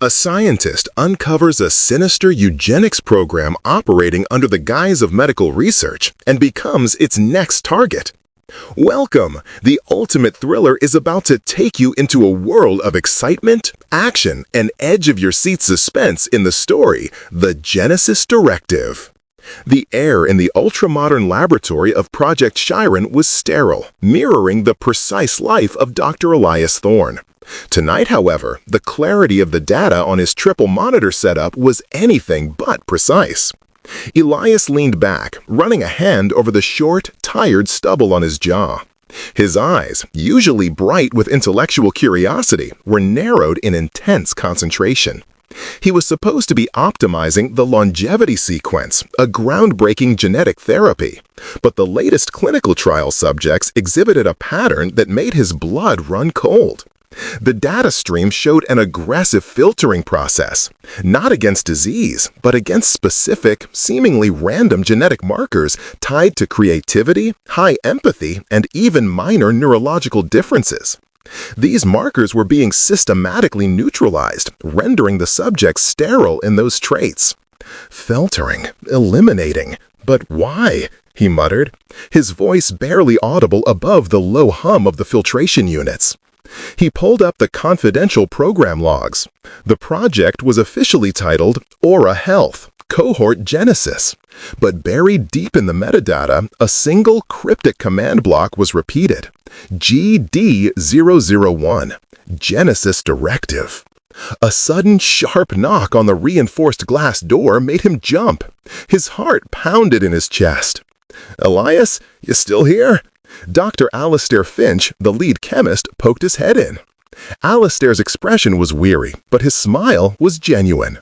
A scientist uncovers a sinister eugenics program operating under the guise of medical research and becomes its next target. Welcome! The ultimate thriller is about to take you into a world of excitement, action, and edge-of-your-seat suspense in the story, The Genesis Directive. The air in the ultra-modern laboratory of Project Chiron was sterile, mirroring the precise life of Dr. Elias Thorne. Tonight, however, the clarity of the data on his triple monitor setup was anything but precise. Elias leaned back, running a hand over the short, tired stubble on his jaw. His eyes, usually bright with intellectual curiosity, were narrowed in intense concentration. He was supposed to be optimizing the longevity sequence, a groundbreaking genetic therapy, but the latest clinical trial subjects exhibited a pattern that made his blood run cold. The data stream showed an aggressive filtering process, not against disease, but against specific, seemingly random genetic markers tied to creativity, high empathy, and even minor neurological differences. These markers were being systematically neutralized, rendering the subjects sterile in those traits. Filtering, eliminating, but why? He muttered, his voice barely audible above the low hum of the filtration units. He pulled up the confidential program logs. The project was officially titled Aura Health, Cohort Genesis. But buried deep in the metadata, a single cryptic command block was repeated. GD001, Genesis Directive. A sudden sharp knock on the reinforced glass door made him jump. His heart pounded in his chest. "Elias, you still here?" Dr. Alistair Finch, the lead chemist, poked his head in. Alistair's expression was weary, but his smile was genuine.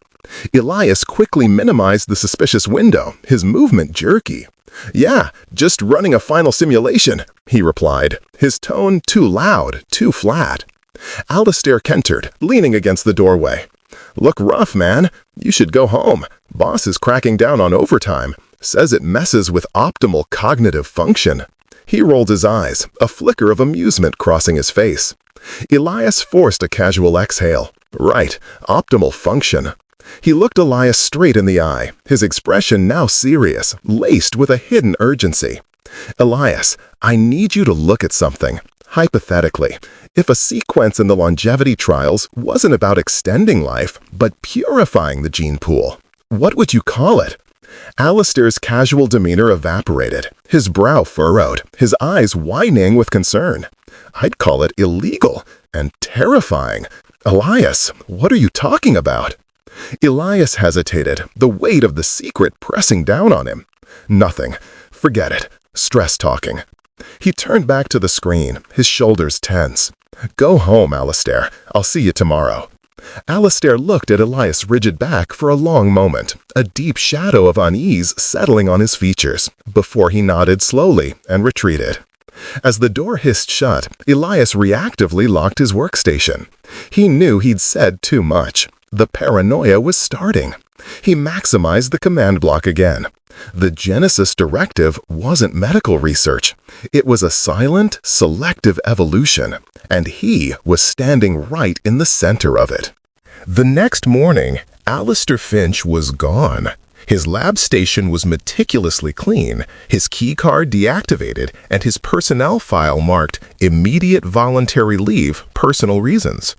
Elias quickly minimized the suspicious window, his movement jerky. "Yeah, just running a final simulation," he replied, his tone too loud, too flat. Alistair cantered, leaning against the doorway. "Look rough, man. You should go home. Boss is cracking down on overtime. Says it messes with optimal cognitive function." He rolled his eyes, a flicker of amusement crossing his face. Elias forced a casual exhale. Right, optimal function. He looked Elias straight in the eye, his expression now serious, laced with a hidden urgency. "Elias, I need you to look at something. Hypothetically, if a sequence in the longevity trials wasn't about extending life, but purifying the gene pool, what would you call it?" Alistair's casual demeanor evaporated, his brow furrowed, his eyes widening with concern. "I'd call it illegal and terrifying. Elias, what are you talking about?" Elias hesitated, the weight of the secret pressing down on him. "Nothing. Forget it. Stress talking." He turned back to the screen, his shoulders tense. "Go home, Alistair. I'll see you tomorrow." Alistair looked at Elias' rigid back for a long moment, a deep shadow of unease settling on his features, before he nodded slowly and retreated. As the door hissed shut, Elias reactively locked his workstation. He knew he'd said too much. The paranoia was starting. He maximized the command block again. The Genesis Directive wasn't medical research. It was a silent, selective evolution, and he was standing right in the center of it. The next morning, Alistair Finch was gone. His lab station was meticulously clean, his keycard deactivated, and his personnel file marked "Immediate Voluntary Leave, Personal Reasons."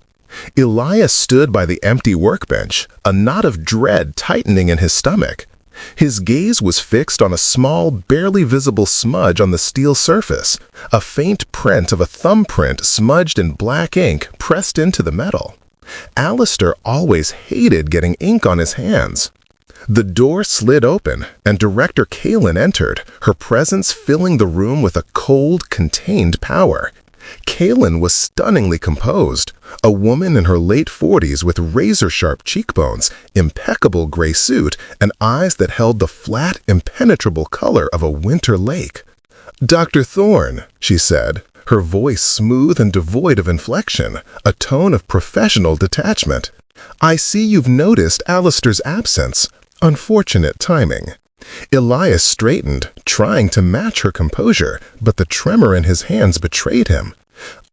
Elias stood by the empty workbench, a knot of dread tightening in his stomach. His gaze was fixed on a small, barely visible smudge on the steel surface, a faint print of a thumbprint smudged in black ink pressed into the metal. Alistair always hated getting ink on his hands. The door slid open, and Director Kaelen entered, her presence filling the room with a cold, contained power. Kaelen was stunningly composed, a woman in her late 40s with razor-sharp cheekbones, impeccable gray suit, and eyes that held the flat, impenetrable color of a winter lake. "Dr. Thorne," she said, her voice smooth and devoid of inflection, a tone of professional detachment. "I see you've noticed Alistair's absence. Unfortunate timing." Elias straightened, trying to match her composure, but the tremor in his hands betrayed him.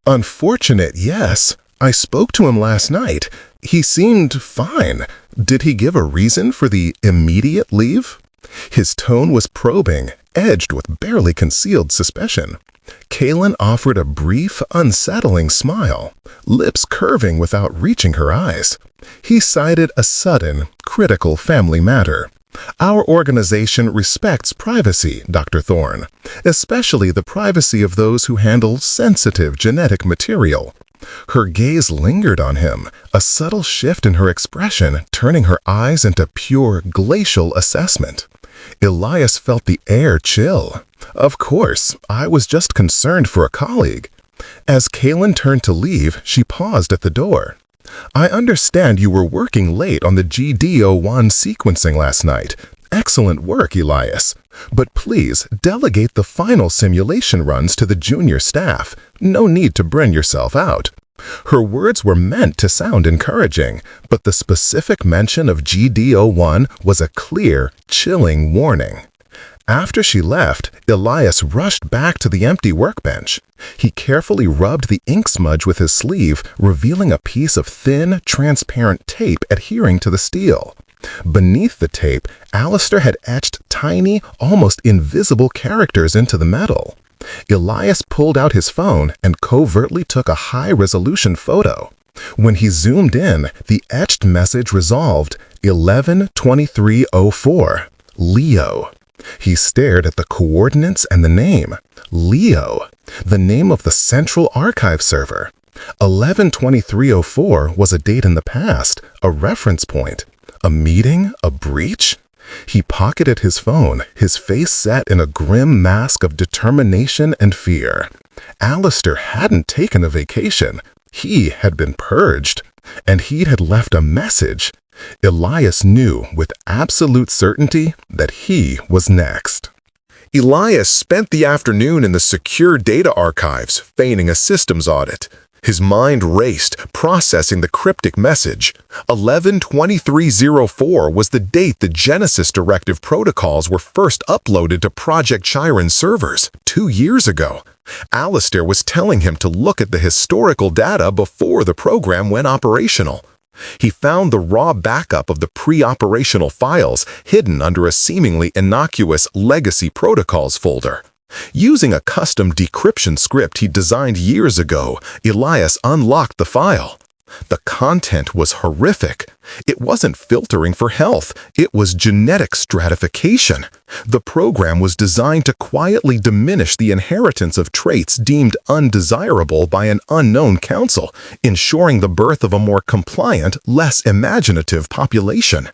"Unfortunate, yes. I spoke to him last night. He seemed fine. Did he give a reason for the immediate leave? His tone was probing, edged with barely concealed suspicion. Kaelen offered a brief, unsettling smile, lips curving without reaching her eyes. He cited a sudden, critical family matter. Our organization respects privacy, Dr. Thorne, especially the privacy of those who handle sensitive genetic material. Her gaze lingered on him, a subtle shift in her expression turning her eyes into pure glacial assessment. Elias felt the air chill. Of course, I was just concerned for a colleague. As Kaelen turned to leave, she paused at the door. I understand you were working late on the GD01 sequencing last night. Excellent work, Elias. But please delegate the final simulation runs to the junior staff. No need to burn yourself out. Her words were meant to sound encouraging, but the specific mention of GD01 was a clear, chilling warning. After she left, Elias rushed back to the empty workbench. He carefully rubbed the ink smudge with his sleeve, revealing a piece of thin, transparent tape adhering to the steel. Beneath the tape, Alistair had etched tiny, almost invisible characters into the metal. Elias pulled out his phone and covertly took a high-resolution photo. When he zoomed in, the etched message resolved 11-2304, Leo. He stared at the coordinates and the name, Leo, the name of the central archive server. 11-2304 was a date in the past, a reference point. A meeting? A breach? He pocketed his phone, his face set in a grim mask of determination and fear. Alistair hadn't taken a vacation. He had been purged, and he had left a message. Elias knew with absolute certainty that he was next. Elias spent the afternoon in the secure data archives, feigning a systems audit. His mind raced, processing the cryptic message. 11-2304 was the date the Genesis Directive protocols were first uploaded to Project Chiron servers 2 years ago. Alistair was telling him to look at the historical data before the program went operational. He found the raw backup of the pre-operational files hidden under a seemingly innocuous Legacy Protocols folder. Using a custom decryption script he designed years ago, Elias unlocked the file. The content was horrific. It wasn't filtering for health, it was genetic stratification. The program was designed to quietly diminish the inheritance of traits deemed undesirable by an unknown council, ensuring the birth of a more compliant, less imaginative population.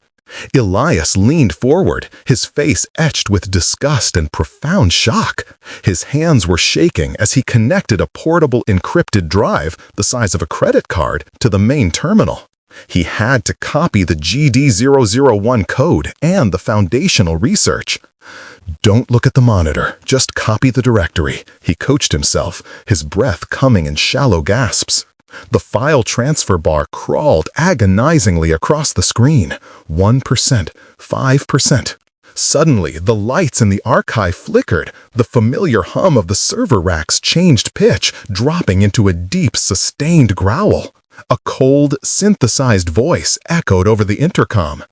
Elias leaned forward, his face etched with disgust and profound shock. His hands were shaking as he connected a portable encrypted drive, the size of a credit card, to the main terminal. He had to copy the GD001 code and the foundational research. Don't look at the monitor, just copy the directory, he coached himself, his breath coming in shallow gasps. The file transfer bar crawled agonizingly across the screen. 1%, 5%. Suddenly, the lights in the archive flickered. The familiar hum of the server racks changed pitch, dropping into a deep, sustained growl. A cold, synthesized voice echoed over the intercom.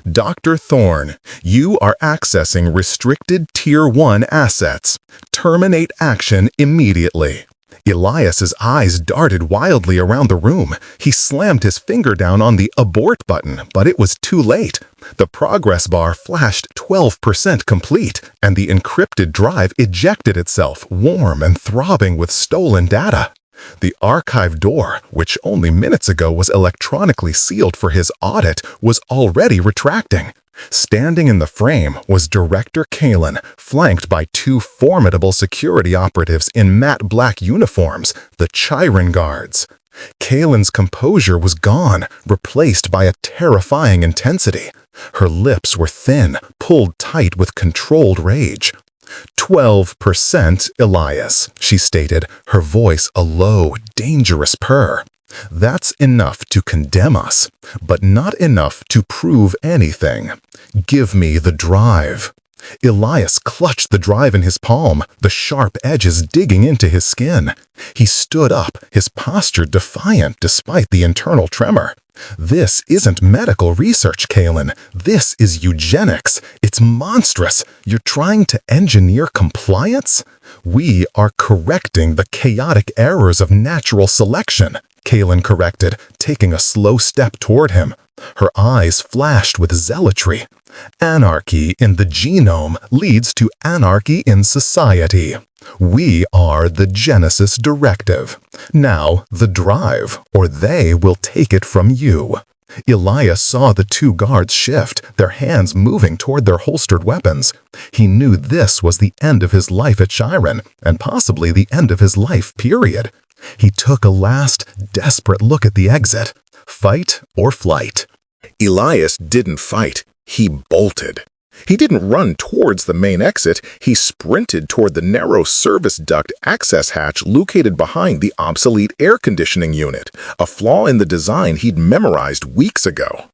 Dr. Thorne, you are accessing restricted Tier 1 assets. Terminate action immediately. Elias's eyes darted wildly around the room. He slammed his finger down on the abort button, but it was too late. The progress bar flashed 12% complete, and the encrypted drive ejected itself, warm and throbbing with stolen data. The archive door, which only minutes ago was electronically sealed for his audit, was already retracting. Standing in the frame was Director Kaelen, flanked by 2 formidable security operatives in matte black uniforms, the Chiron guards. Kaelen's composure was gone, replaced by a terrifying intensity. Her lips were thin, pulled tight with controlled rage. 12%, Elias, she stated, her voice a low, dangerous purr. That's enough to condemn us, but not enough to prove anything. Give me the drive. Elias clutched the drive in his palm, the sharp edges digging into his skin. He stood up, his posture defiant despite the internal tremor. This isn't medical research, Kaelen. This is eugenics. It's monstrous. You're trying to engineer compliance? We are correcting the chaotic errors of natural selection, Kaelen corrected, taking a slow step toward him. Her eyes flashed with zealotry. Anarchy in the genome leads to anarchy in society. We are the Genesis Directive. Now, the drive, or they will take it from you. Elias saw the two guards shift, their hands moving toward their holstered weapons. He knew this was the end of his life at Chiron, and possibly the end of his life, period. He took a last, desperate look at the exit. Fight or flight. Elias didn't fight. He bolted. He didn't run towards the main exit. He sprinted toward the narrow service duct access hatch located behind the obsolete air conditioning unit, a flaw in the design he'd memorized weeks ago.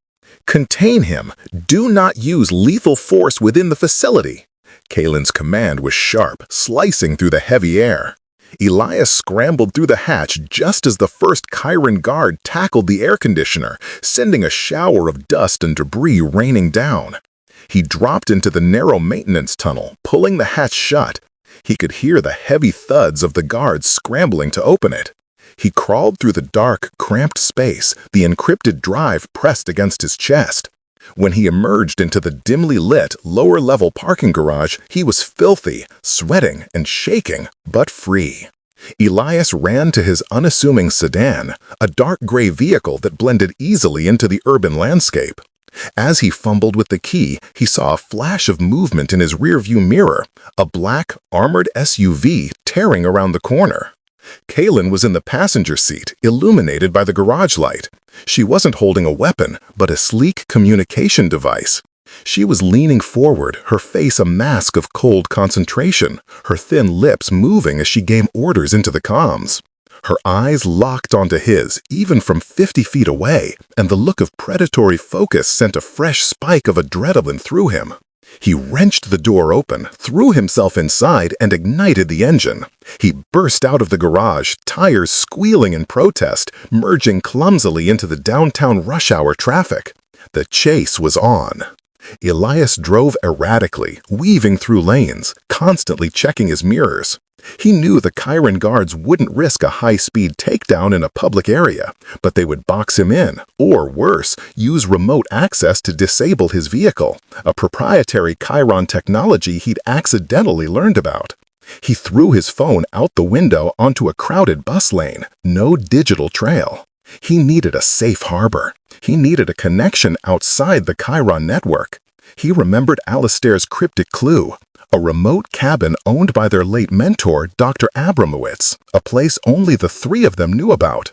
Contain him. Do not use lethal force within the facility. Kaelen's command was sharp, slicing through the heavy air. Elias scrambled through the hatch just as the first Chiron guard tackled the air conditioner, sending a shower of dust and debris raining down. He dropped into the narrow maintenance tunnel, pulling the hatch shut. He could hear the heavy thuds of the guards scrambling to open it. He crawled through the dark, cramped space, the encrypted drive pressed against his chest. When he emerged into the dimly lit, lower-level parking garage, he was filthy, sweating and shaking, but free. Elias ran to his unassuming sedan, a dark gray vehicle that blended easily into the urban landscape. As he fumbled with the key, he saw a flash of movement in his rearview mirror, a black, armored SUV tearing around the corner. Kaelen was in the passenger seat, illuminated by the garage light. She wasn't holding a weapon, but a sleek communication device. She was leaning forward, her face a mask of cold concentration, her thin lips moving as she gave orders into the comms. Her eyes locked onto his, even from 50 feet away, and the look of predatory focus sent a fresh spike of adrenaline through him. He wrenched the door open, threw himself inside, and ignited the engine. He burst out of the garage, tires squealing in protest, merging clumsily into the downtown rush-hour traffic. The chase was on. Elias drove erratically, weaving through lanes, constantly checking his mirrors. He knew the Chiron guards wouldn't risk a high-speed takedown in a public area, but they would box him in, or worse, use remote access to disable his vehicle, a proprietary Chiron technology he'd accidentally learned about. He threw his phone out the window onto a crowded bus lane, no digital trail. He needed a safe harbor. He needed a connection outside the Chiron network. He remembered Alistair's cryptic clue, a remote cabin owned by their late mentor, Dr. Abramowitz, a place only the three of them knew about.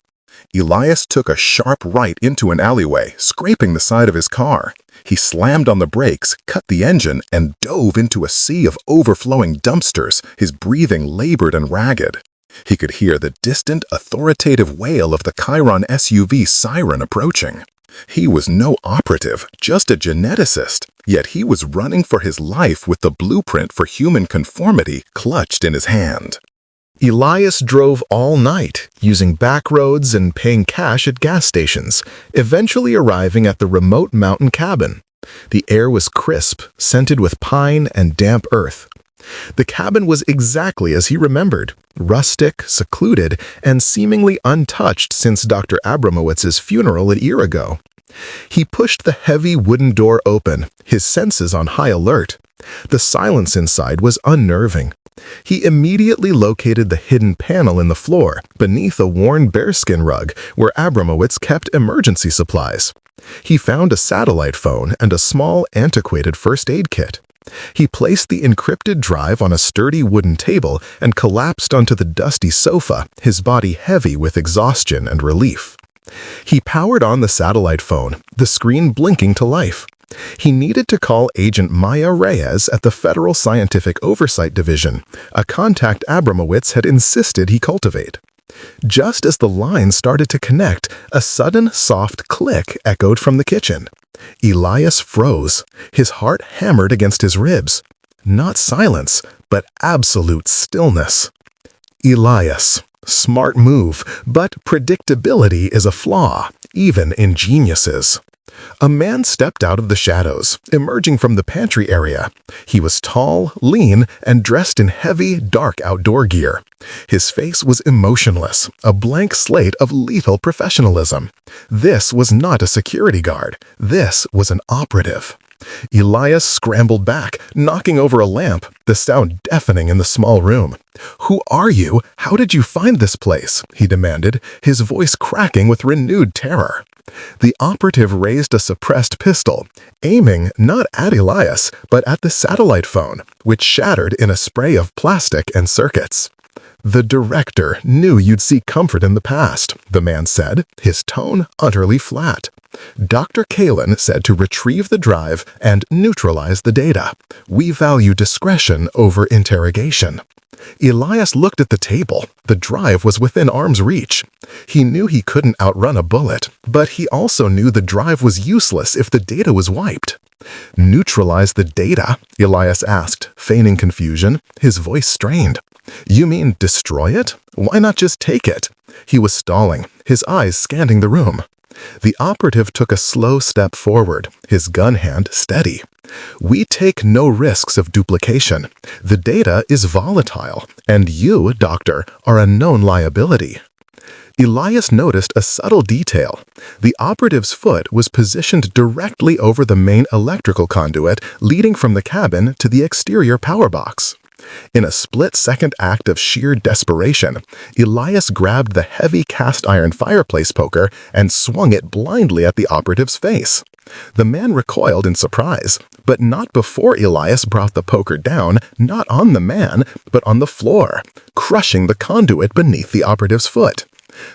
Elias took a sharp right into an alleyway, scraping the side of his car. He slammed on the brakes, cut the engine, and dove into a sea of overflowing dumpsters, his breathing labored and ragged. He could hear the distant, authoritative wail of the Chiron SUV siren approaching. He was no operative, just a geneticist, yet he was running for his life with the blueprint for human conformity clutched in his hand. Elias drove all night, using back roads and paying cash at gas stations, eventually arriving at the remote mountain cabin. The air was crisp, scented with pine and damp earth. The cabin was exactly as he remembered, rustic, secluded, and seemingly untouched since Dr. Abramowitz's funeral a year ago. He pushed the heavy wooden door open, his senses on high alert. The silence inside was unnerving. He immediately located the hidden panel in the floor, beneath a worn bearskin rug where Abramowitz kept emergency supplies. He found a satellite phone and a small, antiquated first aid kit. He placed the encrypted drive on a sturdy wooden table and collapsed onto the dusty sofa, his body heavy with exhaustion and relief. He powered on the satellite phone, the screen blinking to life. He needed to call Agent Maya Reyes at the Federal Scientific Oversight Division, a contact Abramowitz had insisted he cultivate. Just as the line started to connect, a sudden soft click echoed from the kitchen. Elias froze. His heart hammered against his ribs. Not silence, but absolute stillness. Elias. Smart move, but predictability is a flaw, even in geniuses. A man stepped out of the shadows, emerging from the pantry area. He was tall, lean, and dressed in heavy, dark outdoor gear. His face was emotionless, a blank slate of lethal professionalism. This was not a security guard. This was an operative. Elias scrambled back, knocking over a lamp, the sound deafening in the small room. "Who are you? How did you find this place?" he demanded, his voice cracking with renewed terror. The operative raised a suppressed pistol, aiming not at Elias, but at the satellite phone, which shattered in a spray of plastic and circuits. "The director knew you'd seek comfort in the past," the man said, his tone utterly flat. "Dr. Kaelen said to retrieve the drive and neutralize the data. We value discretion over interrogation." Elias looked at the table. The drive was within arm's reach. He knew he couldn't outrun a bullet, but he also knew the drive was useless if the data was wiped. "Neutralize the data?" Elias asked, feigning confusion, his voice strained. "You mean destroy it? Why not just take it?" He was stalling, his eyes scanning the room. The operative took a slow step forward, his gun hand steady. "We take no risks of duplication. The data is volatile, and you, doctor, are a known liability." Elias noticed a subtle detail. The operative's foot was positioned directly over the main electrical conduit leading from the cabin to the exterior power box. In a split-second act of sheer desperation, Elias grabbed the heavy cast-iron fireplace poker and swung it blindly at the operative's face. The man recoiled in surprise, but not before Elias brought the poker down, not on the man, but on the floor, crushing the conduit beneath the operative's foot.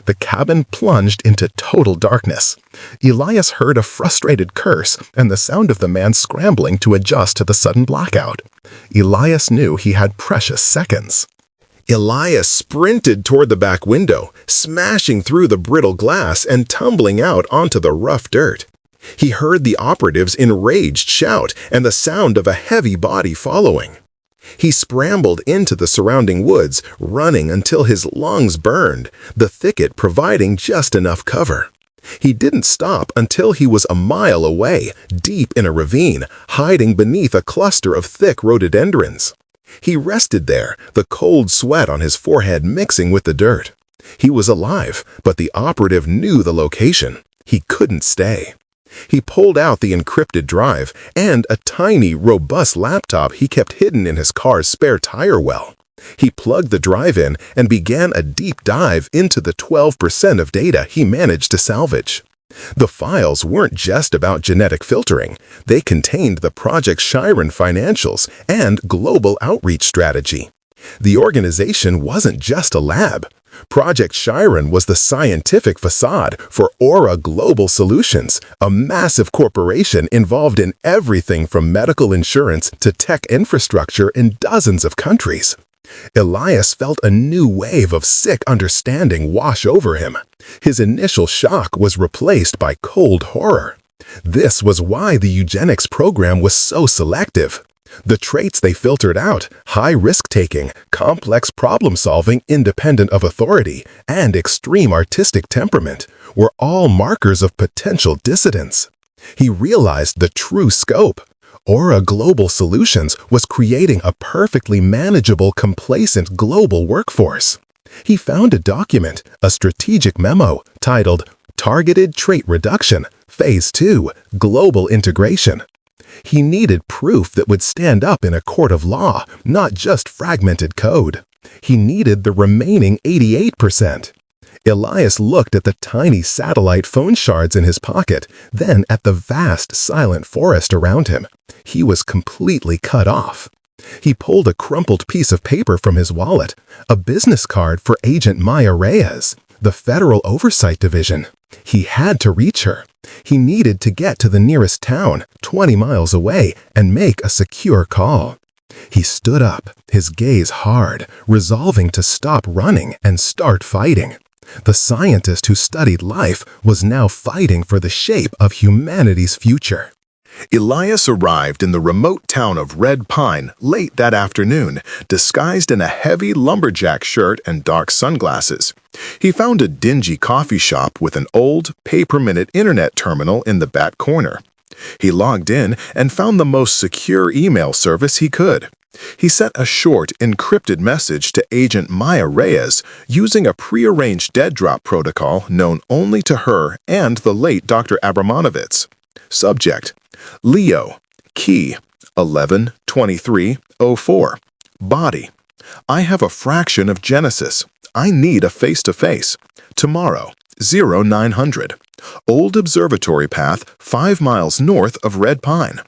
The cabin plunged into total darkness. Elias heard a frustrated curse and the sound of the man scrambling to adjust to the sudden blackout. Elias knew he had precious seconds. Elias sprinted toward the back window, smashing through the brittle glass and tumbling out onto the rough dirt. He heard the operative's enraged shout and the sound of a heavy body following. He scrambled into the surrounding woods, running until his lungs burned, the thicket providing just enough cover. He didn't stop until he was a mile away, deep in a ravine, hiding beneath a cluster of thick rhododendrons. He rested there, the cold sweat on his forehead mixing with the dirt. He was alive, but the operative knew the location. He couldn't stay. He pulled out the encrypted drive and a tiny, robust laptop he kept hidden in his car's spare tire well. He plugged the drive in and began a deep dive into the 12% of data he managed to salvage. The files weren't just about genetic filtering. They contained the Project Chiron financials and global outreach strategy. The organization wasn't just a lab. Project Chiron was the scientific facade for Aura Global Solutions, a massive corporation involved in everything from medical insurance to tech infrastructure in dozens of countries. Elias felt a new wave of sick understanding wash over him. His initial shock was replaced by cold horror. This was why the Eugenics program was so selective. The traits they filtered out, high risk-taking, complex problem-solving independent of authority, and extreme artistic temperament, were all markers of potential dissidence. He realized the true scope. Aura Global Solutions was creating a perfectly manageable, complacent global workforce. He found a document, a strategic memo, titled Targeted Trait Reduction, Phase 2, Global Integration. He needed proof that would stand up in a court of law, not just fragmented code. He needed the remaining 88%. Elias looked at the tiny satellite phone shards in his pocket, then at the vast, silent forest around him. He was completely cut off. He pulled a crumpled piece of paper from his wallet, a business card for Agent Maya Reyes, the Federal Oversight Division. He had to reach her. He needed to get to the nearest town, 20 miles away, and make a secure call. He stood up, his gaze hard, resolving to stop running and start fighting. The scientist who studied life was now fighting for the shape of humanity's future. Elias arrived in the remote town of Red Pine late that afternoon, disguised in a heavy lumberjack shirt and dark sunglasses. He found a dingy coffee shop with an old, paper-minute internet terminal in the back corner. He logged in and found the most secure email service he could. He sent a short, encrypted message to Agent Maya Reyes using a prearranged dead drop protocol known only to her and the late Dr. Abramovitz. Subject: Leo, key 112304. Body: I have a fraction of Genesis. I need a face-to-face. Tomorrow, 0900. Old observatory path 5 miles north of Red Pine.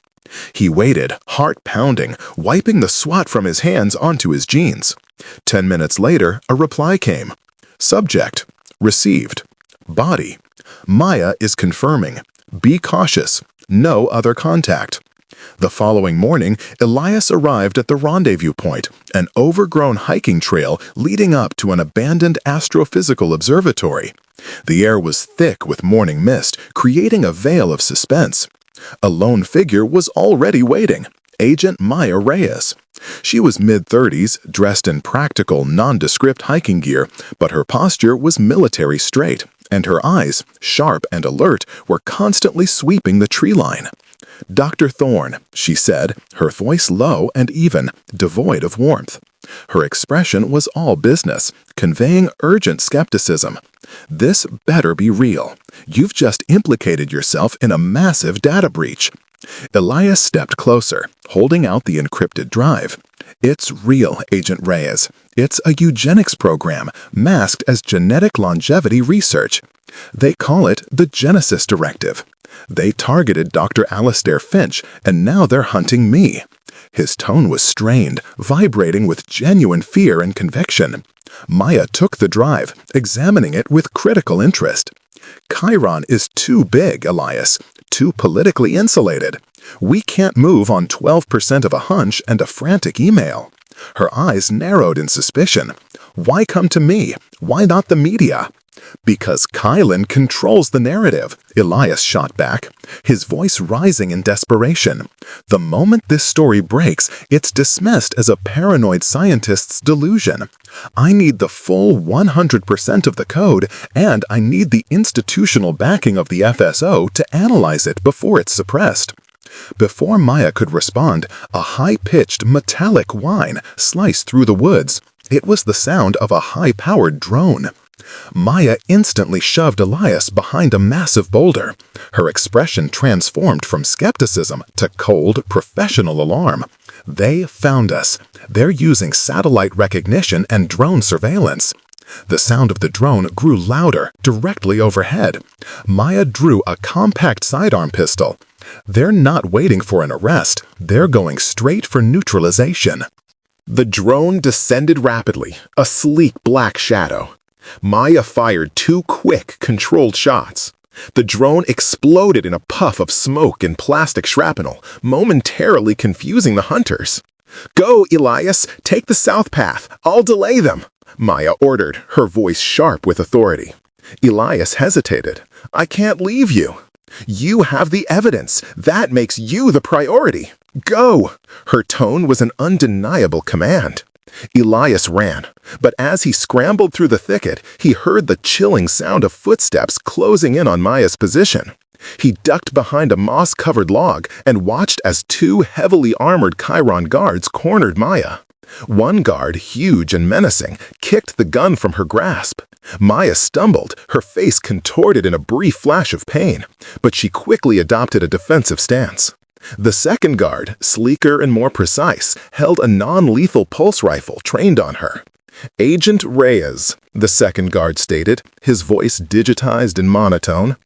He waited, heart pounding, wiping the swat from his hands onto his jeans. 10 minutes later, a reply came. Subject: Received. Body: Maya is confirming. Be cautious. No other contact. The following morning, Elias arrived at the rendezvous point, an overgrown hiking trail leading up to an abandoned astrophysical observatory. The air was thick with morning mist, creating a veil of suspense. A lone figure was already waiting, Agent Maya Reyes. She was mid-30s, dressed in practical, nondescript hiking gear, but her posture was military straight, and her eyes, sharp and alert, were constantly sweeping the tree line. "Dr. Thorne," she said, her voice low and even, devoid of warmth. Her expression was all business, conveying urgent skepticism. "This better be real. You've just implicated yourself in a massive data breach." Elias stepped closer, holding out the encrypted drive. "It's real, Agent Reyes. It's a eugenics program, masked as genetic longevity research. They call it the Genesis Directive. They targeted Dr. Alastair Finch, and now they're hunting me." His tone was strained, vibrating with genuine fear and conviction. Maya took the drive, examining it with critical interest. "Chiron is too big, Elias, too politically insulated. We can't move on 12% of a hunch and a frantic email." Her eyes narrowed in suspicion. "Why come to me? Why not the media?" "Because Kaelen controls the narrative," Elias shot back, his voice rising in desperation. "The moment this story breaks, it's dismissed as a paranoid scientist's delusion. I need the full 100% of the code, and I need the institutional backing of the FSO to analyze it before it's suppressed." Before Maya could respond, a high-pitched, metallic whine sliced through the woods. It was the sound of a high-powered drone. Maya instantly shoved Elias behind a massive boulder. Her expression transformed from skepticism to cold, professional alarm. "They found us. They're using satellite recognition and drone surveillance." The sound of the drone grew louder, directly overhead. Maya drew a compact sidearm pistol. "They're not waiting for an arrest. They're going straight for neutralization." The drone descended rapidly, a sleek black shadow. Maya fired 2 quick, controlled shots. The drone exploded in a puff of smoke and plastic shrapnel, momentarily confusing the hunters. "Go, Elias! Take the south path! I'll delay them!" Maya ordered, her voice sharp with authority. Elias hesitated. "I can't leave you." "You have the evidence. That makes you the priority. Go!" Her tone was an undeniable command. Elias ran, but as he scrambled through the thicket, he heard the chilling sound of footsteps closing in on Maya's position. He ducked behind a moss-covered log and watched as 2 heavily armored Chiron guards cornered Maya. One guard, huge and menacing, kicked the gun from her grasp. Maya stumbled, her face contorted in a brief flash of pain, but she quickly adopted a defensive stance. The second guard, sleeker and more precise, held a non-lethal pulse rifle trained on her. "Agent Reyes," the second guard stated, his voice digitized and monotone.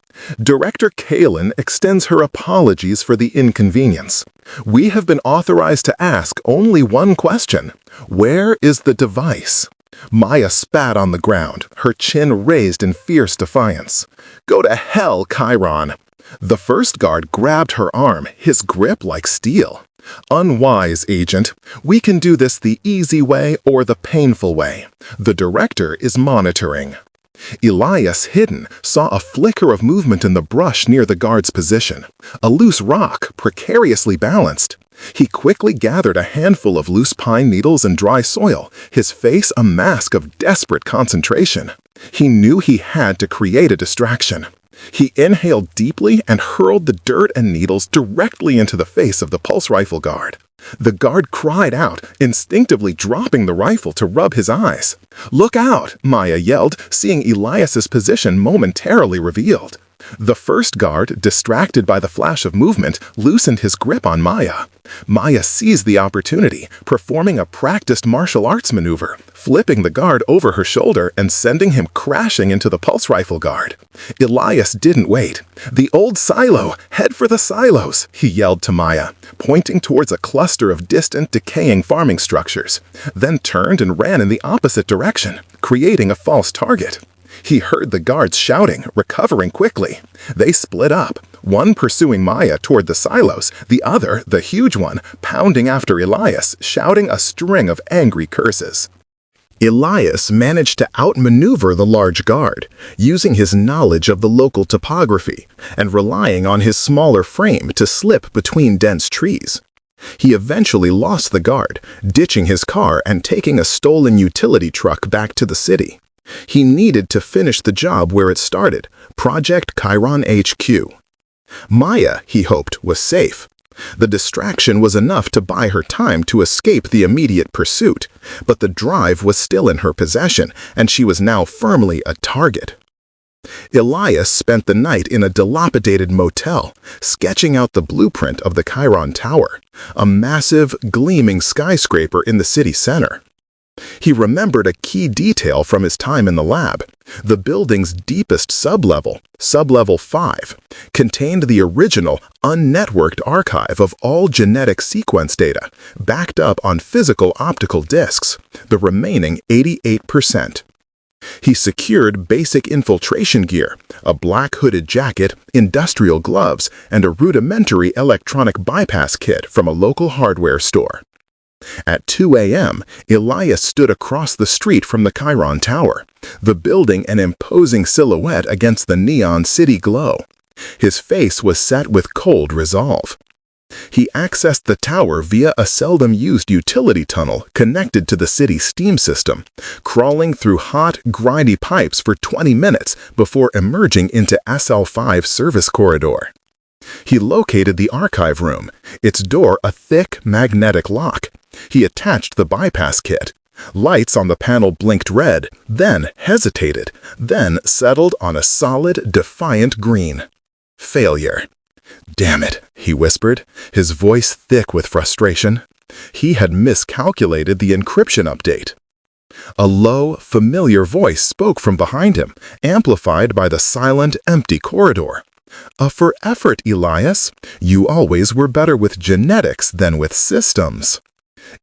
"Director Kaelen extends her apologies for the inconvenience. We have been authorized to ask only one question. Where is the device?" Maya spat on the ground, her chin raised in fierce defiance. "Go to hell, Chiron." The first guard grabbed her arm, his grip like steel. "Unwise, Agent. We can do this the easy way or the painful way. The director is monitoring." Elias, hidden, saw a flicker of movement in the brush near the guard's position, a loose rock precariously balanced. He quickly gathered a handful of loose pine needles and dry soil, his face a mask of desperate concentration. He knew he had to create a distraction. He inhaled deeply and hurled the dirt and needles directly into the face of the pulse rifle guard. The guard cried out, instinctively dropping the rifle to rub his eyes. "Look out!" Maya yelled, seeing Elias's position momentarily revealed. The first guard, distracted by the flash of movement, loosened his grip on Maya. Maya seized the opportunity, performing a practiced martial arts maneuver, flipping the guard over her shoulder and sending him crashing into the pulse rifle guard. Elias didn't wait. "The old silo! Head for the silos!" he yelled to Maya, pointing towards a cluster of distant, decaying farming structures, then turned and ran in the opposite direction, creating a false target. He heard the guards shouting, recovering quickly. They split up, one pursuing Maya toward the silos, the other, the huge one, pounding after Elias, shouting a string of angry curses. Elias managed to outmaneuver the large guard, using his knowledge of the local topography and relying on his smaller frame to slip between dense trees. He eventually lost the guard, ditching his car and taking a stolen utility truck back to the city. He needed to finish the job where it started, Project Chiron HQ. Maya, he hoped, was safe. The distraction was enough to buy her time to escape the immediate pursuit, but the drive was still in her possession, and she was now firmly a target. Elias spent the night in a dilapidated motel, sketching out the blueprint of the Chiron Tower, a massive, gleaming skyscraper in the city center. He remembered a key detail from his time in the lab. The building's deepest sublevel, Sublevel 5, contained the original, unnetworked archive of all genetic sequence data, backed up on physical optical disks, the remaining 88%. He secured basic infiltration gear, a black hooded jacket, industrial gloves, and a rudimentary electronic bypass kit from a local hardware store. At 2 a.m., Elias stood across the street from the Chiron Tower, the building an imposing silhouette against the neon city glow. His face was set with cold resolve. He accessed the tower via a seldom-used utility tunnel connected to the city's steam system, crawling through hot, grindy pipes for 20 minutes before emerging into SL5 service corridor. He located the archive room, its door a thick, magnetic lock. He attached the bypass kit. Lights on the panel blinked red, then hesitated, then settled on a solid, defiant green. Failure. "Damn it," he whispered, his voice thick with frustration. He had miscalculated the encryption update. A low, familiar voice spoke from behind him, amplified by the silent, empty corridor. For effort, Elias. You always were better with genetics than with systems."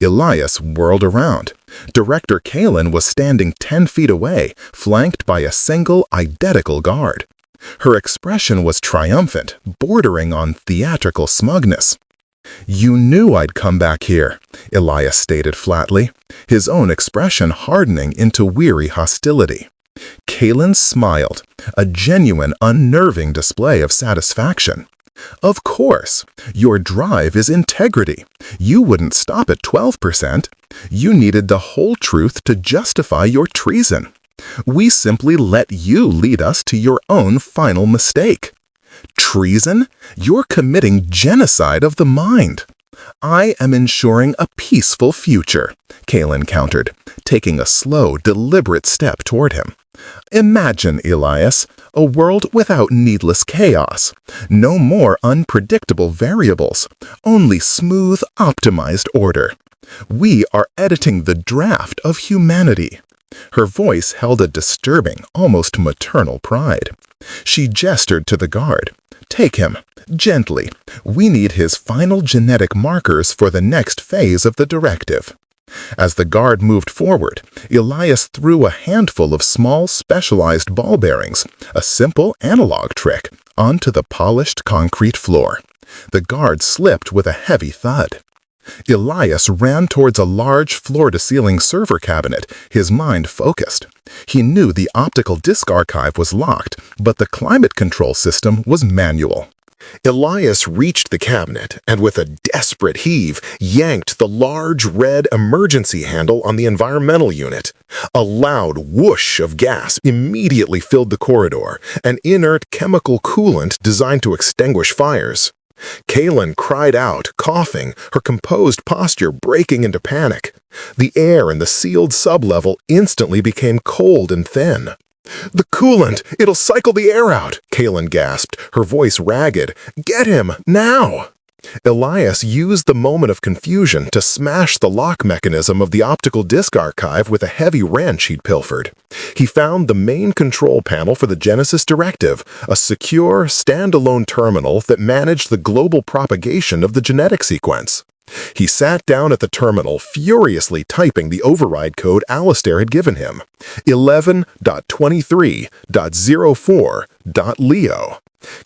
Elias whirled around. Director Kaelen was standing 10 feet away, flanked by a single, identical guard. Her expression was triumphant, bordering on theatrical smugness. "You knew I'd come back here," Elias stated flatly, his own expression hardening into weary hostility. Kaelen smiled, a genuine, unnerving display of satisfaction. "Of course. Your drive is integrity. You wouldn't stop at 12%. You needed the whole truth to justify your treason. We simply let you lead us to your own final mistake. Treason? You're committing genocide of the mind." "I am ensuring a peaceful future," Kaelen countered, taking a slow, deliberate step toward him. "Imagine, Elias, a world without needless chaos. No more unpredictable variables, only smooth, optimized order. We are editing the draft of humanity." Her voice held a disturbing, almost maternal pride. She gestured to the guard. "Take him, gently. We need his final genetic markers for the next phase of the directive." As the guard moved forward, Elias threw a handful of small, specialized ball bearings, a simple analog trick, onto the polished concrete floor. The guard slipped with a heavy thud. Elias ran towards a large floor-to-ceiling server cabinet, his mind focused. He knew the optical disk archive was locked, but the climate control system was manual. Elias reached the cabinet and with a desperate heave yanked the large red emergency handle on the environmental unit. A loud whoosh of gas immediately filled the corridor, an inert chemical coolant designed to extinguish fires. Kaelen cried out, coughing, her composed posture breaking into panic. The air in the sealed sublevel instantly became cold and thin. "The coolant! It'll cycle the air out!" Kaelen gasped, her voice ragged. "Get him, now!" Elias used the moment of confusion to smash the lock mechanism of the optical disk archive with a heavy wrench he'd pilfered. He found the main control panel for the Genesis Directive, a secure, standalone terminal that managed the global propagation of the genetic sequence. He sat down at the terminal, furiously typing the override code Alistair had given him, 11.23.04.Leo.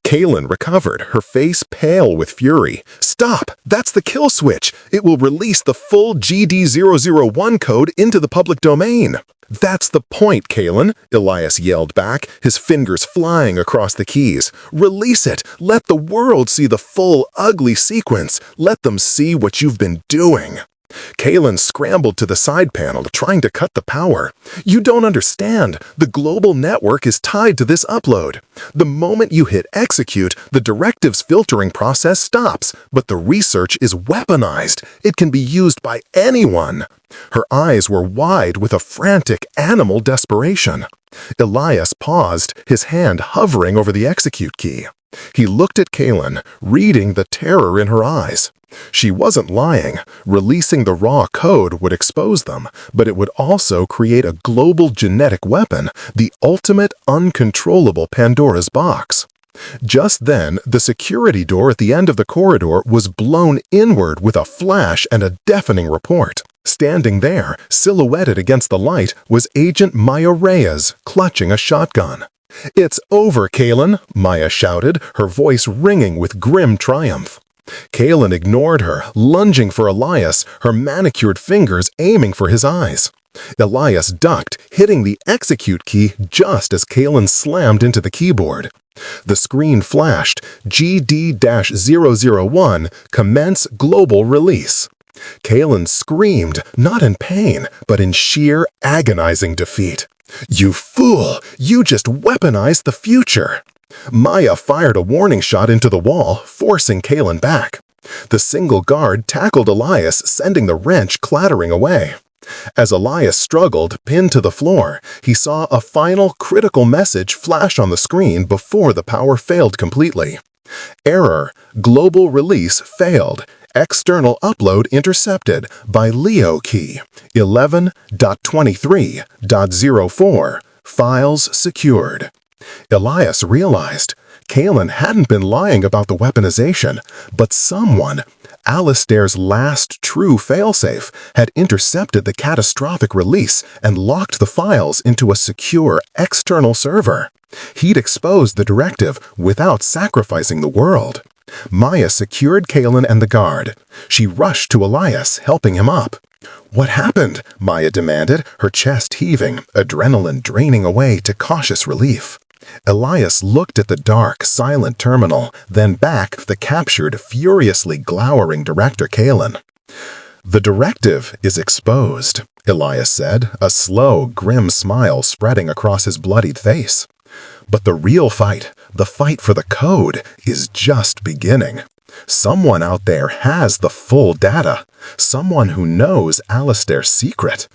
Kaelen recovered, her face pale with fury. "Stop! That's the kill switch! It will release the full GD001 code into the public domain!" "That's the point, Kaelen," Elias yelled back, his fingers flying across the keys. "Release it! Let the world see the full, ugly sequence! Let them see what you've been doing!" Kaelen scrambled to the side panel, trying to cut the power. "You don't understand. The global network is tied to this upload. The moment you hit execute, the directive's filtering process stops, but the research is weaponized. It can be used by anyone." Her eyes were wide with a frantic animal desperation. Elias paused, his hand hovering over the execute key. He looked at Kaelen, reading the terror in her eyes. She wasn't lying. Releasing the raw code would expose them, but it would also create a global genetic weapon, the ultimate uncontrollable Pandora's box. Just then, the security door at the end of the corridor was blown inward with a flash and a deafening report. Standing there, silhouetted against the light, was Agent Maya Reyes, clutching a shotgun. "It's over, Kaelen," Maya shouted, her voice ringing with grim triumph. Kaelen ignored her, lunging for Elias, her manicured fingers aiming for his eyes. Elias ducked, hitting the execute key just as Kaelen slammed into the keyboard. The screen flashed, GD-001, commence global release. Kaelen screamed, not in pain, but in sheer, agonizing defeat. "You fool! You just weaponized the future!" Maya fired a warning shot into the wall, forcing Kaelen back. The single guard tackled Elias, sending the wrench clattering away. As Elias struggled, pinned to the floor, he saw a final critical message flash on the screen before the power failed completely. "Error. Global release failed. External upload intercepted by Leo key. 11.23.04. Files secured." Elias realized Kaelen hadn't been lying about the weaponization, but someone, Alistair's last true failsafe, had intercepted the catastrophic release and locked the files into a secure external server. He'd exposed the directive without sacrificing the world. Maya secured Kaelen and the guard. She rushed to Elias, helping him up. "What happened?" Maya demanded, her chest heaving, adrenaline draining away to cautious relief. Elias looked at the dark, silent terminal, then back at the captured, furiously glowering Director Kaelen. "The directive is exposed," Elias said, a slow, grim smile spreading across his bloodied face. "But the real fight, the fight for the code, is just beginning. Someone out there has the full data. Someone who knows Alistair's secret."